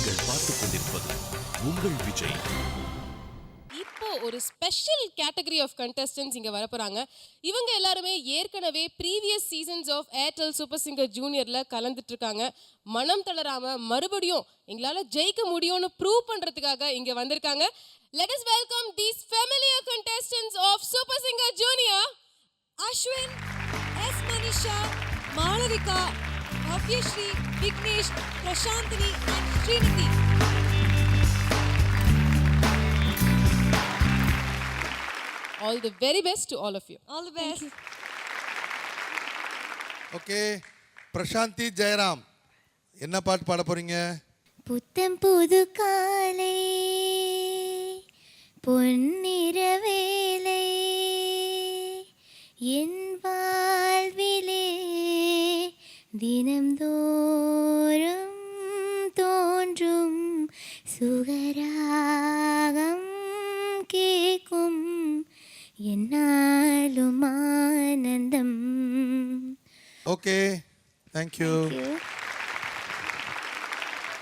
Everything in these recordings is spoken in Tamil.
நீங்கள் பார்த்துக் கொண்டிருப்பது உங்கள் விஜய். இப்போ ஒரு ஸ்பெஷல் கேட்டகரி ஆஃப் கண்டஸ்டன்ட்ஸ் இங்க வரப்போறாங்க. இவங்க எல்லாருமே ஏற்கனவே previous seasons of Airtel super singer ஜூனியர்ல கலந்துட்டு இருக்காங்க. மனம் தளராம மறுபடியும் எங்களால ஜெயிக்க முடியும்னு ப்ரூவ் பண்றதுக்காக இங்க வந்திருக்காங்க. Let us welcome these familiar contestants of Super Singer Junior. Ashwin, S. Manisha, Malavika, Bhavyashree, Vignesh, Prashantini and Srinidhi. All the very best to all of you. All the best. Okay, Prashanthi Jayaram என்ன பாட்டு பாட போறீங்க? புத்தம் புது காலை பொன்னிற வேலை என் வாழ்விலே தினம்தோறும் தோன்றும் சுகராகம் கேட்கும் என்னாலும் ஆனந்தம். Okay, thank you.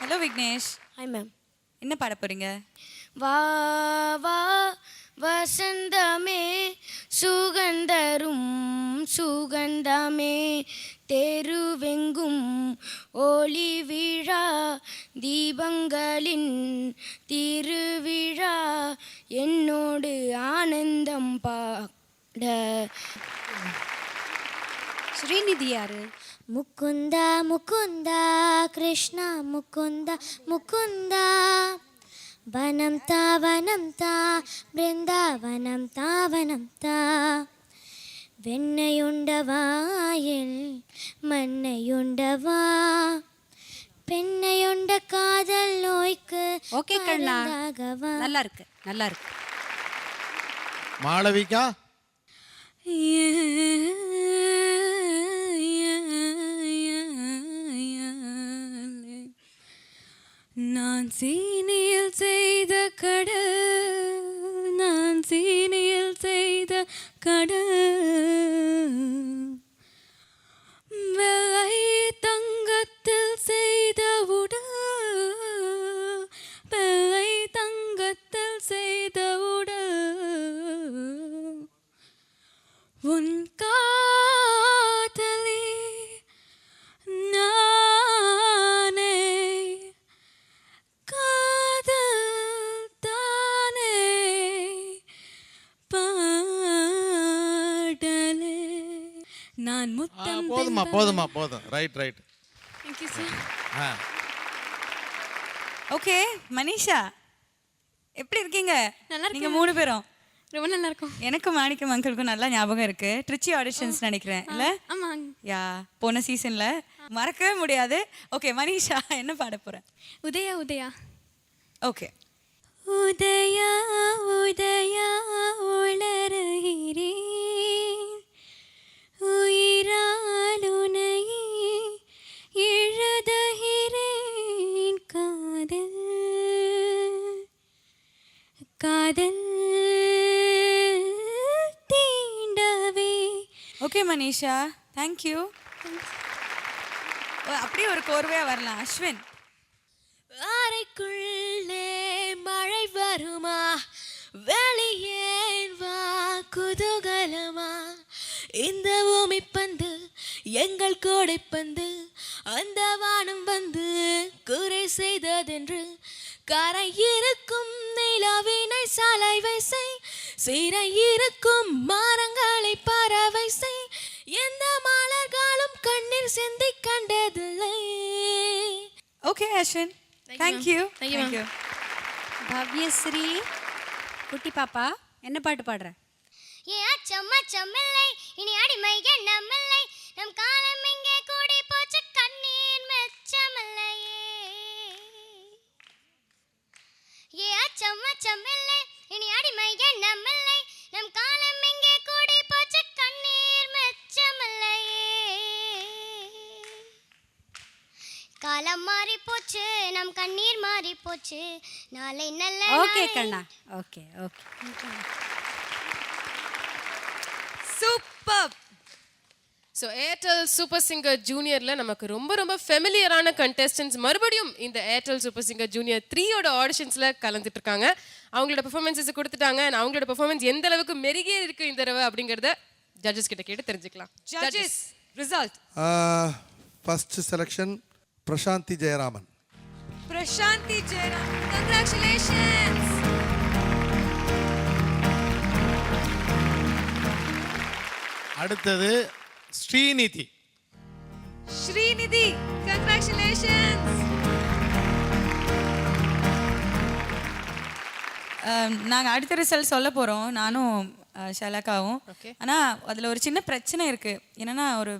Hello Vignesh. Hi ma'am. என்ன பாட போறீங்க? வா வா வசந்தமே சுகந்தரும் சுகந்தமே தெருவெங்கும் ஒளி விழா தீபங்களின் திருவிழா என்னோடு ஆனந்தம் பாட. ஸ்ரீநிதி யாரு? முகுந்தா முகுந்தா கிருஷ்ணா முகுந்தா முகுந்தா வனம் தா பிருந்தாவனம் தா வெண்ணையுண்டவாயில் மண்ணையுண்டவா பெண்ணையுண்ட காதல் நோய்க்கு. ஓகே கண்ணா, நல்லா இருக்கு. மாளவிகா. நான் சீனியில் செய்த கடல், நான் சீனியில் செய்த கடல், வெள்ளை தங்கத்தில் செய்த உடல், வெள்ளை தங்கத்தில் செய்த உடல், உன் காதலி நானே, காதல் தானே பாடலே நான் முத்தம். போதும். Right. Thank you sir. Okay Manisha, எப்படி இருக்கீங்க? நல்லா இருக்கேன். நீங்க 3 பேரும் ரொம்ப நல்லா இருக்கும். எனக்கும் மாணிக்கம் அங்கிளுக்கும் நல்லா ஞாபகம் இருக்கு. ட்ரிச்சி ஆடிஷன்ஸ் நினைக்கிறேன் இல்ல? ஆமா. யா, போன சீசன்ல மறக்கவே முடியாது. ஓகே மனிஷா, என்ன பாட போற? உதயா உதயா. ஓகே. உதயா உதயா உளறுகிறேன் உயிரால் உனையே எழுதுகிறேன் காதல் காதல் தீண்டவே. Okay Manisha, thank you. அப்படியே ஒரு கோர்வையா வரலாம். அஸ்வின். அறைக்குள்ளே மழை வருமா, வெளியே வா குதூகலமா, இந்த பூமி பந்து எங்கள் கோடை பந்து, அந்த வானம் வந்து குறை செய்ததென்று கரை இருக்கும் நிலவினை சாலைவை செய், சீரை இருக்கும் மரங்களை பறவை செய், எந்த மலர்களும் கண்ணீர் சிந்தி கண்டதில்லை. Okay Ashwin, thank you. Bhavyasri குட்டி பாப்பா, என்ன பாட்டு பாடுற? அச்சமில்லை இனி அடிமை எண்ணமில்லை, நம் காலம் இங்கே கூடி போச்சு கண்ணீர் மெச்சமில்லையே. அச்சமில்லை இனி அடிமை எண்ணமில்லை, நம் காலம் இங்கே கூடி போச்சு கண்ணீர் மெச்சமில்லையே. காலம் மாறி போச்சு, நம் கண்ணீர் மாறி போச்சு, நாளை நல்ல. ஓகே கண்ணா, okay. Super. So Airtel super singer ஜூனியரில் நமக்கு ரொம்ப ரொம்ப ஃபெமிலியரான கண்டெஸ்டன்ஸ் மறுபடியும் இந்த ஏர்டெல் சூப்பர் சிங்கர் ஜூனியர் 3யோட ஆடிஷன்ஸில் கலந்துட்டு இருக்காங்க. அவங்களோட பெர்ஃபார்மன்ஸஸ் கொடுத்துட்டாங்க. அவங்களோட பெர்ஃபார்மன்ஸ் எந்த அளவுக்கு மெருகே இருக்கு இந்த தடவை அப்படிங்கிறத ஜட்ஜஸ் கிட்ட கேட்டு தெரிஞ்சுக்கலாம். Judges result. First selection Prashanthi Jayaraman. Prashanthi Jayaram, congratulations. அடுத்தது ஸ்ரீநிதி. ஸ்ரீநிதி, கங்க்ராச்சுலேஷன்ஸ். நாங்கள் அடுத்த ரிசல்ட் சொல்ல போகிறோம், நானும் ஷலாக்காவும். ஆனால் அதில் ஒரு சின்ன பிரச்சனை இருக்குது. என்னன்னா ஒரு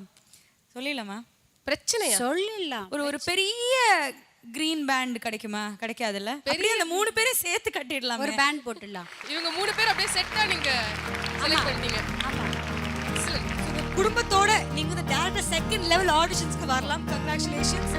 சொல்லிடலாமா? பிரச்சனையா? சொல்லிடலாம். ஒரு பெரிய கிரீன் பேண்ட் கிடைக்குமா? கிடைக்காதுல்ல. அப்படியே அந்த 3 பேரை சேர்த்து கட்டிடலாம். ஒரு பேண்ட் போட்டுடலாம். இவங்க 3 பேர் அப்படியே செட்டா நீங்க செலக்ட் பண்ணிட்டீங்க. குடும்பத்தோட நீங்க வந்து டைரக்டா செகண்ட் லெவல் ஆடிஷன்ஸ்க்கு வரலாம். கங்க்ராச்சுலேஷன்ஸ்.